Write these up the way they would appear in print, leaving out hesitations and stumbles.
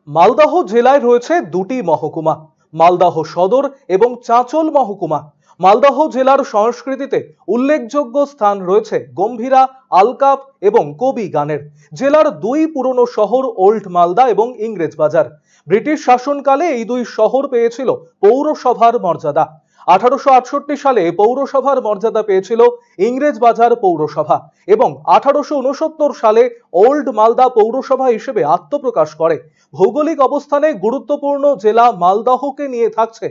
মালদহ জেলায় রয়েছে দুটি মহকুমা, মালদহ সদর এবং চাঁচল মহকুমা। মালদহ জেলার সংস্কৃতিতে উল্লেখযোগ্য স্থান রয়েছে গম্ভীরা, আলকাপ এবং কবি গানের। জেলার দুই পুরনো শহর ওল্ড মালদা এবং ইংরেজবাজার। ব্রিটিশ শাসনকালে এই দুই শহর পেয়েছিল পৌরসভার মর্যাদা। 1868 সালে পৌরসভার মর্যাদা পেয়েছিল ইংরেজবাজার পৌরসভা এবং 1869 সালে ওল্ড মালদা পৌরসভা হিসেবে আত্মপ্রকাশ করে। ভৌগোলিক অবস্থানে গুরুত্বপূর্ণ জেলা মালদহকে নিয়ে থাকছে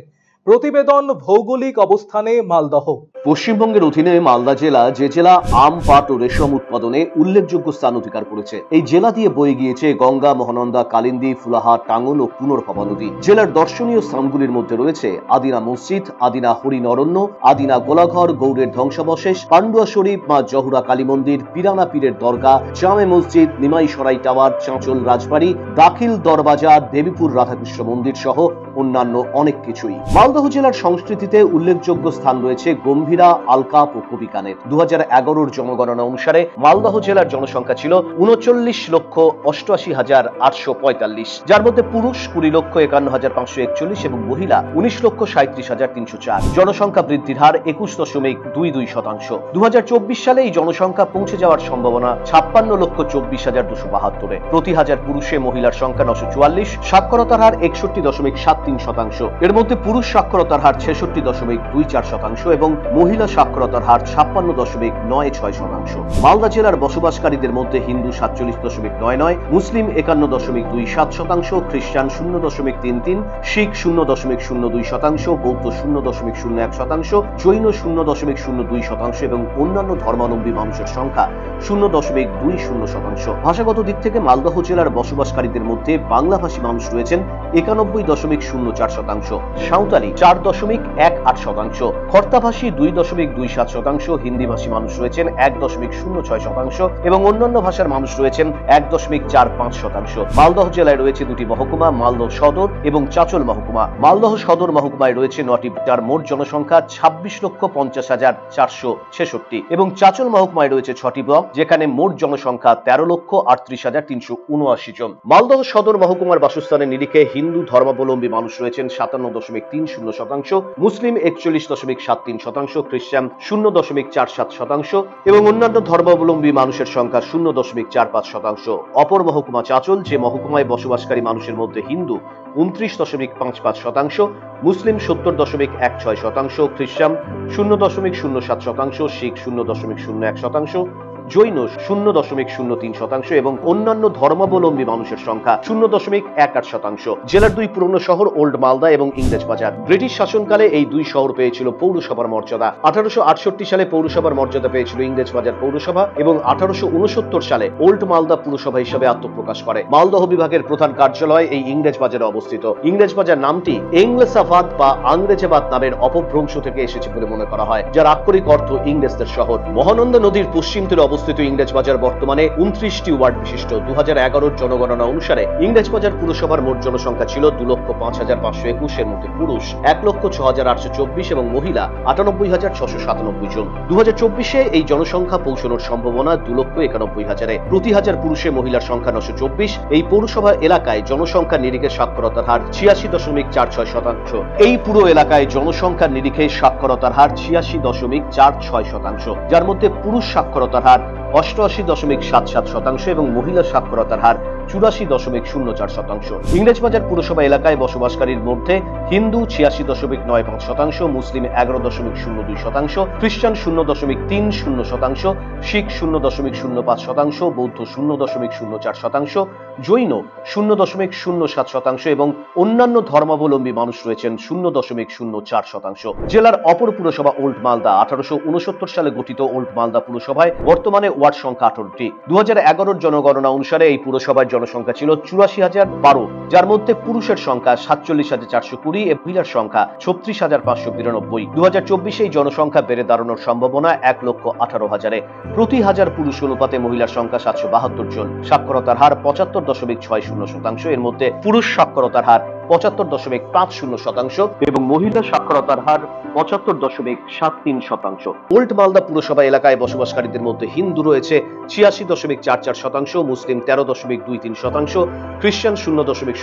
প্রতিবেদন ভৌগোলিক অবস্থানে মালদহ। পশ্চিমবঙ্গের অধীনে মালদা জেলা যে জেলা আম, পাট ও রেশম উৎপাদনে উল্লেখযোগ্য স্থান অধিকার করেছে। এই জেলা দিয়ে বয়ে গিয়েছে গঙ্গা, মহানন্দা, কালিন্দী, ফুলাহা, টাঙ্গন ও পুনর্ভবা নদী। জেলার দর্শনীয় স্থানগুলির মধ্যে রয়েছে আদিনা মসজিদ, আদিনা হরিণ অরণ্য, আদিনা গোলাঘর, গৌড়ের ধ্বংসাবশেষ, পান্ডুয়া শরীফ, মা জহুরা কালী মন্দির, পিরানা পীরের দরগা, জামে মসজিদ, নিমাই সরাই টাওয়ার, চাঁচল রাজবাড়ি, দাখিল দরবাজার, দেবীপুর রাধাকৃষ্ণ মন্দির সহ অন্যান্য অনেক কিছুই। মালদহ জেলার সংস্কৃতিতে উল্লেখযোগ্য স্থান রয়েছে গম্ভীরা, আলকাপ ও কবি গানের। 2011 জনগণনা অনুসারে মালদহ জেলার জনসংখ্যা ছিল 39,88,845, যার মধ্যে পুরুষ 20,51,541 এবং মহিলা 19,37,304। জনসংখ্যা বৃদ্ধির হার 21.22%। 2024 সালে এই জনসংখ্যা পৌঁছে যাওয়ার সম্ভাবনা 56,24,272। প্রতি হাজার পুরুষে মহিলার সংখ্যা 944। সাক্ষরতার হার 61.73%। এর মধ্যে পুরুষ সাক্ষরতার হার 66.24% এবং মহিলা সাক্ষরতার হার 56.96%। মালদা জেলার বসবাসকারীদের মধ্যে হিন্দু 47.99, মুসলিম 51.27%, খ্রিস্টান 0.33, শিখ 0.02%, বৌদ্ধ 0.01%, জৈন 0.02% এবং অন্যান্য ধর্মাবলম্বী মানুষের সংখ্যা 0.20%। ভাষাগত দিক থেকে মালদহ জেলার বসবাসকারীদের মধ্যে বাংলাভাষী মানুষ রয়েছেন 91.04%, সাঁওতালি 4.18%, খর্তাভাষী 2.27%, হিন্দিভাষী মানুষ রয়েছেন 1.06% এবং অন্যান্য ভাষার মানুষ রয়েছেন 1.45%। মালদহ জেলায় রয়েছে দুটি মহকুমা, মালদহ সদর এবং চাঁচল মহকুমা। মালদহ সদর মহকুমায় রয়েছে 9টি, যার মোট জনসংখ্যা 26,50,466 এবং চাঁচল মহকুমায় রয়েছে 6টি ব্লক, যেখানে মোট জনসংখ্যা 13,38,379 জন। মালদহ সদর মহকুমার বাসস্থানের নিরিখে হিন্দু ধর্মাবলম্বী মানুষ রয়েছেন 57.30%, মুসলিম 41.73%, খ্রিস্টান 0.47% এবং অন্যান্য ধর্মাবলম্বী মানুষের সংখ্যা 0.45%। অপর মহকুমা চাঁচল, যে মহকুমায় বসবাসকারী মানুষের মধ্যে হিন্দু 29.55%, মুসলিম 70.16%, খ্রিস্টান 0.07%, শিখ 0.01%, জৈন 0.03% এবং অন্যান্য ধর্মাবলম্বী মানুষের সংখ্যা 0.18%। জেলার দুই পুরনো শহর ওল্ড মালদা এবং ইংরেজবাজার। ব্রিটিশ শাসনকালে এই দুই শহর পেয়েছিল পৌরসভার মর্যাদা। 1868 সালে পৌরসভার মর্যাদা পেয়েছিল ইংরেজবাজার পৌরসভা এবং 1869 সালে ওল্ড মালদা পুরসভা হিসেবে আত্মপ্রকাশ করে। মালদহ বিভাগের প্রধান কার্যালয় এই ইংরেজবাজারে অবস্থিত। ইংরেজবাজার নামটি ইংলেসাবাদ বা আংরেজাবাদ নামের অপভ্রংশ থেকে এসেছে বলে মনে করা হয়, যার আক্ষরিক অর্থ ইংরেজদের শহর। মহানন্দা নদীর পশ্চিম তীরে অবস্থিত ইংরেজবাজার বর্তমানে 29টি ওয়ার্ড বিশিষ্ট। 2011 জনগণনা অনুসারে ইংরেজবাজার পুরসভার মোট জনসংখ্যা ছিল 2,05,521, এর মধ্যে পুরুষ 1,06,824 এবং মহিলা 98,697 জন। 2024-এ এই জনসংখ্যা পৌঁছানোর সম্ভাবনা 2,91,000-এ। প্রতি হাজার পুরুষে মহিলার সংখ্যা 924। এই পৌরসভা এলাকায় জনসংখ্যার নিরিখে সাক্ষরতার হার 86.46%। এই পুরো এলাকায় জনসংখ্যার নিরিখে সাক্ষরতার হার 86.46%, যার মধ্যে পুরুষ সাক্ষরতার হার 88.77% এবং মহিলা সাক্ষরতার হার 84.04%। ইংরেজবাজার পুরসভা এলাকায় বসবাসকারীর মধ্যে হিন্দু 86.95%, মুসলিম 11.02%, খ্রিস্টান 0.30%, শিখ 0.05%, বৌদ্ধ 0.04%, জৈন 0.07% এবং অন্যান্য ধর্মাবলম্বী মানুষ রয়েছেন 0.04%। জেলার অপর পুরসভা ওল্ড মালদা। 1869 সালে গঠিত ওল্ড মালদা পুরসভায় বর্তমানে ওয়ার্ড সংখ্যা 18টি। 2011 জনগণনা অনুসারে এই পুরসভার জনসংখ্যা ছিল 84,012, যার মধ্যে পুরুষের সংখ্যা 47,420 এবং মহিলার সংখ্যা 36,592। 2024-এ এই জনসংখ্যা বেড়ে দাঁড়ানোর সম্ভাবনা 1,18,000-এ। প্রতি হাজার পুরুষ অনুপাতে মহিলার সংখ্যা 772 জন। সাক্ষরতার হার 75.60%, এর মধ্যে পুরুষ সাক্ষরতার হার 75.50% এবং মহিলা সাক্ষরতার হার 75.73%। ওল্ড মালদা পুরসভা এলাকায় বসবাসকারীদের মধ্যে হিন্দু রয়েছে 86.44%, মুসলিম 13.23%, খ্রিস্টান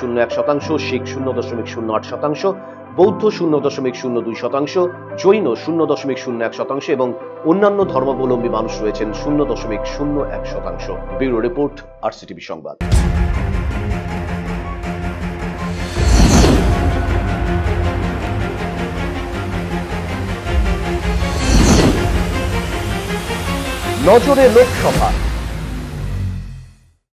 0.01%, শিখ 0.08%, বৌদ্ধ 0.02%, জৈন 0.01% এবং অন্যান্য ধর্মাবলম্বী মানুষ রয়েছেন 0.01%। ব্যুরো রিপোর্ট, আরসিটিভি সংবাদ। নজরে লোকসভা।